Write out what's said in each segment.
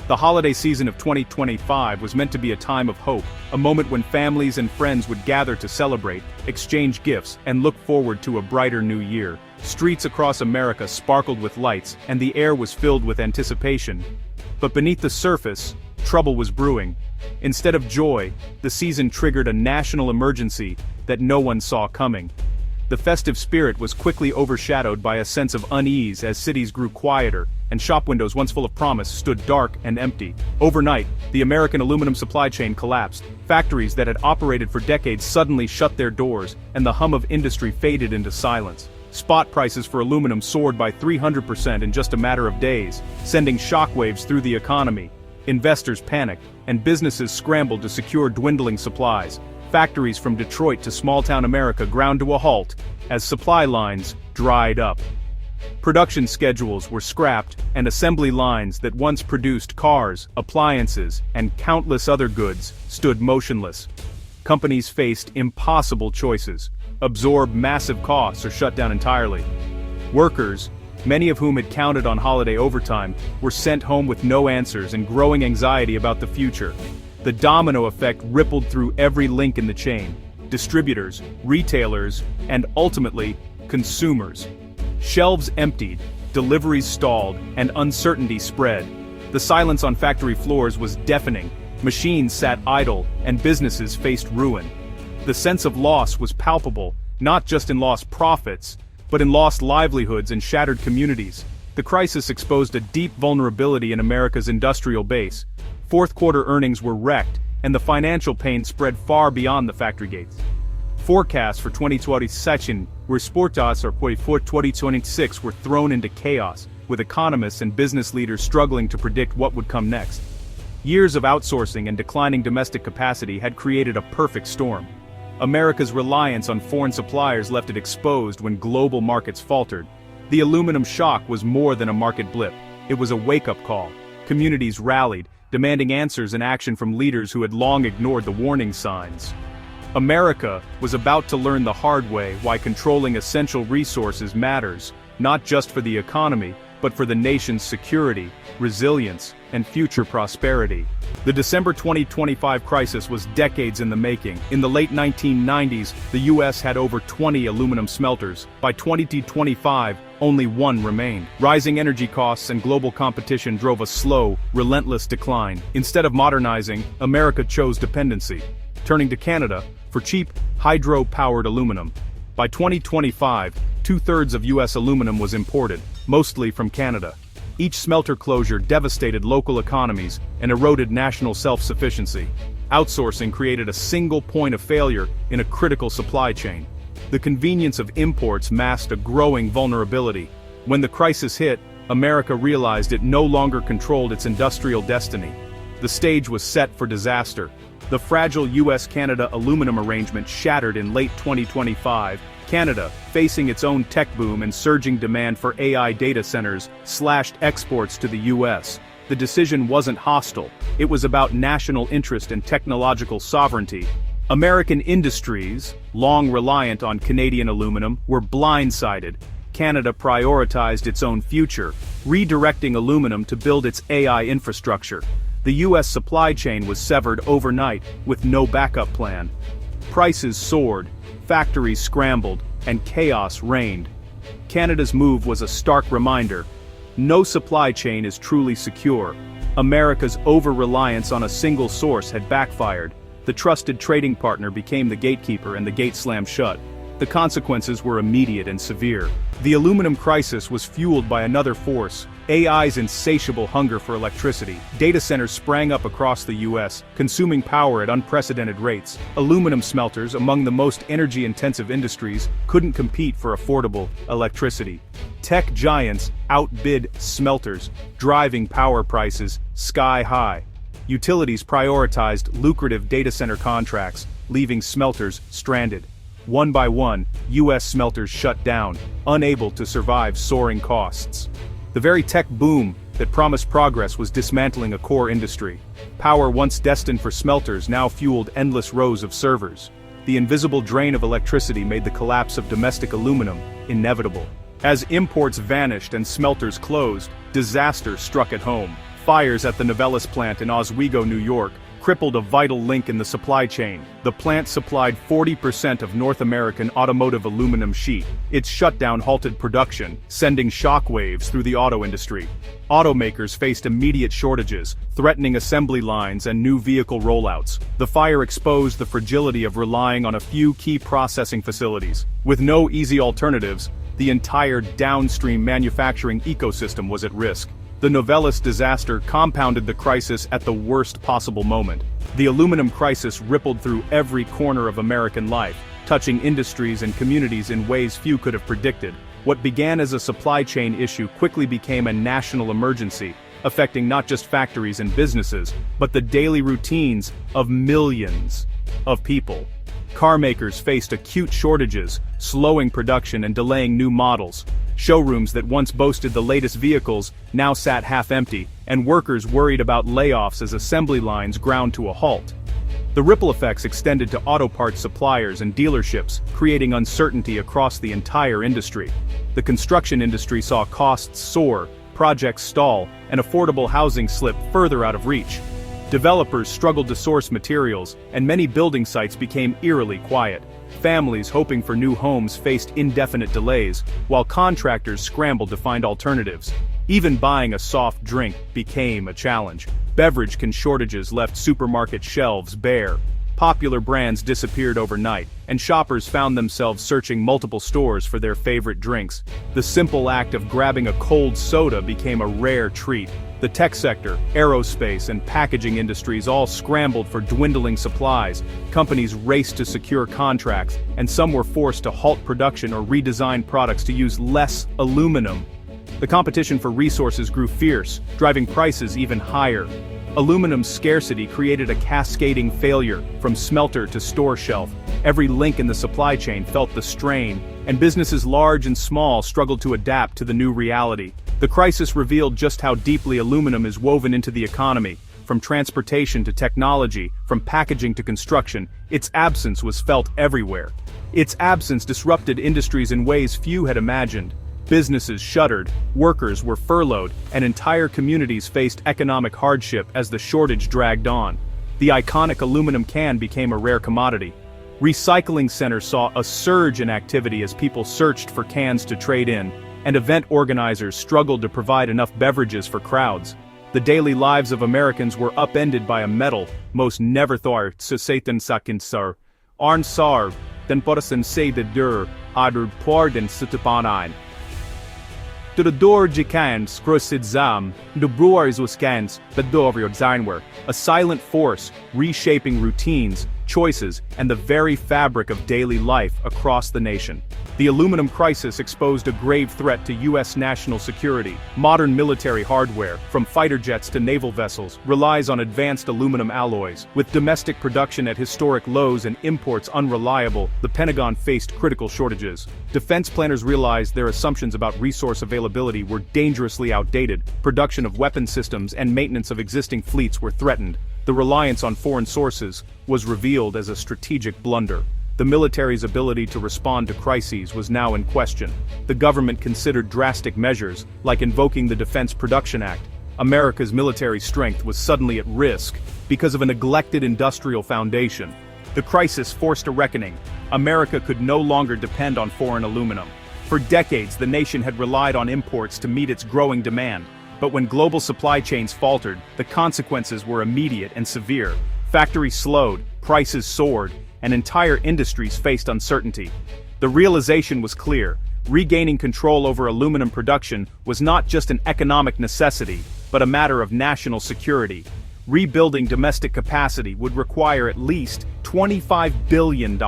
The holiday season of 2025 was meant to be a time of hope, a moment when families and friends would gather to celebrate, exchange gifts, and look forward to a brighter new year. Streets across America sparkled with lights, and the air was filled with anticipation. But beneath the surface, trouble was brewing. Instead of joy, the season triggered a national emergency that no one saw coming. The festive spirit was quickly overshadowed by a sense of unease as cities grew quieter, and shop windows once full of promise stood dark and empty. Overnight, the American aluminum supply chain collapsed. Factories that had operated for decades suddenly shut their doors, and the hum of industry faded into silence. Spot prices for aluminum soared by 300% in just a matter of days, sending shockwaves through the economy. Investors panicked, and businesses scrambled to secure dwindling supplies. Factories from Detroit to small-town America ground to a halt as supply lines dried up. Production schedules were scrapped, and assembly lines that once produced cars, appliances, and countless other goods stood motionless. Companies faced impossible choices: absorb massive costs or shut down entirely. Workers, many of whom had counted on holiday overtime, were sent home with no answers and growing anxiety about the future. The domino effect rippled through every link in the chain: distributors, retailers, and ultimately, consumers. Shelves emptied, deliveries stalled, and uncertainty spread. The silence on factory floors was deafening. Machines sat idle, and businesses faced ruin. The sense of loss was palpable, not just in lost profits, but in lost livelihoods and shattered communities. The crisis exposed a deep vulnerability in America's industrial base. Fourth-quarter earnings were wrecked, and the financial pain spread far beyond the factory gates. Forecasts for 2026 were thrown into chaos, with economists and business leaders struggling to predict what would come next. Years of outsourcing and declining domestic capacity had created a perfect storm. America's reliance on foreign suppliers left it exposed when global markets faltered. The aluminum shock was more than a market blip. It was a wake-up call. Communities rallied, demanding answers and action from leaders who had long ignored the warning signs. America was about to learn the hard way why controlling essential resources matters, not just for the economy, but for the nation's security, resilience, and future prosperity. The December 2025 crisis was decades in the making. In the late 1990s, the U.S. had over 20 aluminum smelters. By 2025, only one remained. Rising energy costs and global competition drove a slow, relentless decline. Instead of modernizing, America chose dependency, turning to Canada for cheap, hydro-powered aluminum. By 2025, two-thirds of U.S. aluminum was imported, mostly from Canada. Each smelter closure devastated local economies and eroded national self-sufficiency. Outsourcing created a single point of failure in a critical supply chain. The convenience of imports masked a growing vulnerability. When the crisis hit, America realized it no longer controlled its industrial destiny. The stage was set for disaster. The fragile U.S.-Canada aluminum arrangement shattered in late 2025. Canada, facing its own tech boom and surging demand for AI data centers, slashed exports to the U.S. The decision wasn't hostile. It was about national interest and technological sovereignty. American industries, long reliant on Canadian aluminum, were blindsided. Canada prioritized its own future, redirecting aluminum to build its AI infrastructure. The U.S. supply chain was severed overnight, with no backup plan. Prices soared, factories scrambled, and chaos reigned. Canada's move was a stark reminder: no supply chain is truly secure. America's over-reliance on a single source had backfired. The trusted trading partner became the gatekeeper and the gate slammed shut. The consequences were immediate and severe. The aluminum crisis was fueled by another force: AI's insatiable hunger for electricity. Data centers sprang up across the U.S., consuming power at unprecedented rates. Aluminum smelters, among the most energy-intensive industries, couldn't compete for affordable electricity. Tech giants outbid smelters, driving power prices sky high. Utilities prioritized lucrative data center contracts, leaving smelters stranded. One by one, U.S. smelters shut down, unable to survive soaring costs. The very tech boom that promised progress was dismantling a core industry. Power once destined for smelters now fueled endless rows of servers. The invisible drain of electricity made the collapse of domestic aluminum inevitable. As imports vanished and smelters closed, disaster struck at home. Fires at the Novelis plant in Oswego, New York, crippled a vital link in the supply chain. The plant supplied 40% of North American automotive aluminum sheet. Its shutdown halted production, sending shockwaves through the auto industry. Automakers faced immediate shortages, threatening assembly lines and new vehicle rollouts. The fire exposed the fragility of relying on a few key processing facilities. With no easy alternatives, the entire downstream manufacturing ecosystem was at risk. The Novelis disaster compounded the crisis at the worst possible moment. The aluminum crisis rippled through every corner of American life, touching industries and communities in ways few could have predicted. What began as a supply chain issue quickly became a national emergency, affecting not just factories and businesses, but the daily routines of millions of people. Car makers faced acute shortages, slowing production and delaying new models. Showrooms that once boasted the latest vehicles now sat half-empty, and workers worried about layoffs as assembly lines ground to a halt. The ripple effects extended to auto parts suppliers and dealerships, creating uncertainty across the entire industry. The construction industry saw costs soar, projects stall, and affordable housing slip further out of reach. Developers struggled to source materials, and many building sites became eerily quiet. Families hoping for new homes faced indefinite delays, while contractors scrambled to find alternatives. Even buying a soft drink became a challenge. Beverage can shortages left supermarket shelves bare. Popular brands disappeared overnight, and shoppers found themselves searching multiple stores for their favorite drinks. The simple act of grabbing a cold soda became a rare treat. The tech sector, aerospace, and packaging industries all scrambled for dwindling supplies. Companies raced to secure contracts, and some were forced to halt production or redesign products to use less aluminum. The competition for resources grew fierce, driving prices even higher. Aluminum's scarcity created a cascading failure, from smelter to store shelf. Every link in the supply chain felt the strain, and businesses large and small struggled to adapt to the new reality. The crisis revealed just how deeply aluminum is woven into the economy. From transportation to technology, from packaging to construction, its absence was felt everywhere. Its absence disrupted industries in ways few had imagined. Businesses shuttered, workers were furloughed, and entire communities faced economic hardship as the shortage dragged on. The iconic aluminum can became a rare commodity. Recycling centers saw a surge in activity as people searched for cans to trade in, and event organizers struggled to provide enough beverages for crowds. The daily lives of Americans were upended by a metal most never thought to Satan sakinsar. Arn sar, den porasen say the dur, adur porden sutupanain. To the door jikans krusid zam, the brewers wiskans, but dovrio designware, a silent force reshaping routines, choices, and the very fabric of daily life across the nation. The aluminum crisis exposed a grave threat to U.S. national security. Modern military hardware, from fighter jets to naval vessels, relies on advanced aluminum alloys. With domestic production at historic lows and imports unreliable, the Pentagon faced critical shortages. Defense planners realized their assumptions about resource availability were dangerously outdated. Production of weapon systems and maintenance of existing fleets were threatened. The reliance on foreign sources was revealed as a strategic blunder. The military's ability to respond to crises was now in question. The government considered drastic measures, like invoking the Defense Production Act. America's military strength was suddenly at risk because of a neglected industrial foundation. The crisis forced a reckoning. America could no longer depend on foreign aluminum. For decades, the nation had relied on imports to meet its growing demand. But when global supply chains faltered, the consequences were immediate and severe. Factories slowed, prices soared, and entire industries faced uncertainty. The realization was clear: regaining control over aluminum production was not just an economic necessity, but a matter of national security. Rebuilding domestic capacity would require at least $25 billion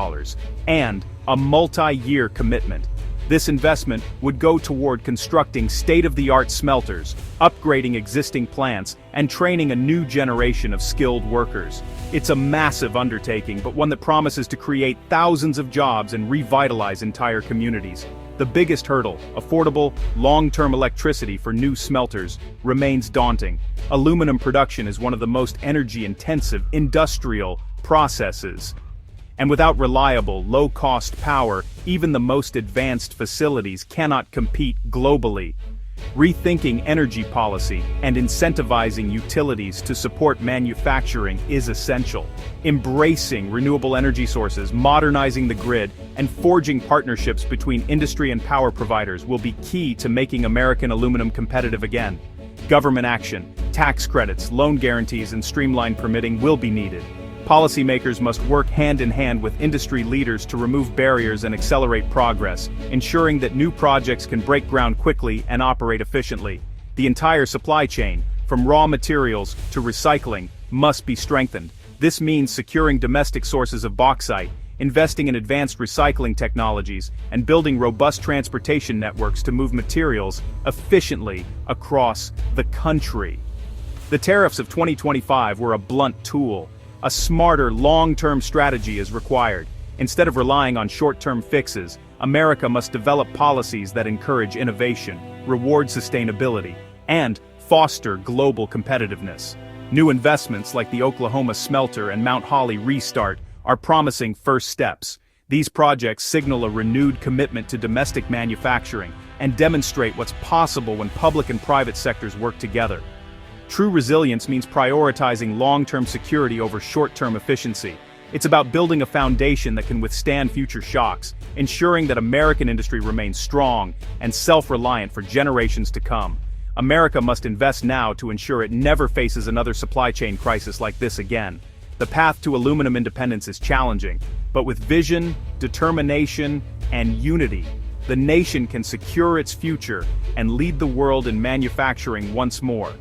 and a multi-year commitment. This investment would go toward constructing state-of-the-art smelters, upgrading existing plants, and training a new generation of skilled workers. It's a massive undertaking, but one that promises to create thousands of jobs and revitalize entire communities. The biggest hurdle, affordable, long-term electricity for new smelters, remains daunting. Aluminum production is one of the most energy-intensive industrial processes. And without reliable, low-cost power, even the most advanced facilities cannot compete globally. Rethinking energy policy and incentivizing utilities to support manufacturing is essential. Embracing renewable energy sources, modernizing the grid, and forging partnerships between industry and power providers will be key to making American aluminum competitive again. Government action, tax credits, loan guarantees, and streamlined permitting will be needed. Policymakers must work hand in hand with industry leaders to remove barriers and accelerate progress, ensuring that new projects can break ground quickly and operate efficiently. The entire supply chain, from raw materials to recycling, must be strengthened. This means securing domestic sources of bauxite, investing in advanced recycling technologies, and building robust transportation networks to move materials efficiently across the country. The tariffs of 2025 were a blunt tool. A smarter, long-term strategy is required. Instead of relying on short-term fixes, America must develop policies that encourage innovation, reward sustainability, and foster global competitiveness. New investments like the Oklahoma smelter and Mount Holly restart are promising first steps. These projects signal a renewed commitment to domestic manufacturing and demonstrate what's possible when public and private sectors work together. True resilience means prioritizing long-term security over short-term efficiency. It's about building a foundation that can withstand future shocks, ensuring that American industry remains strong and self-reliant for generations to come. America must invest now to ensure it never faces another supply chain crisis like this again. The path to aluminum independence is challenging, but with vision, determination, and unity, the nation can secure its future and lead the world in manufacturing once more.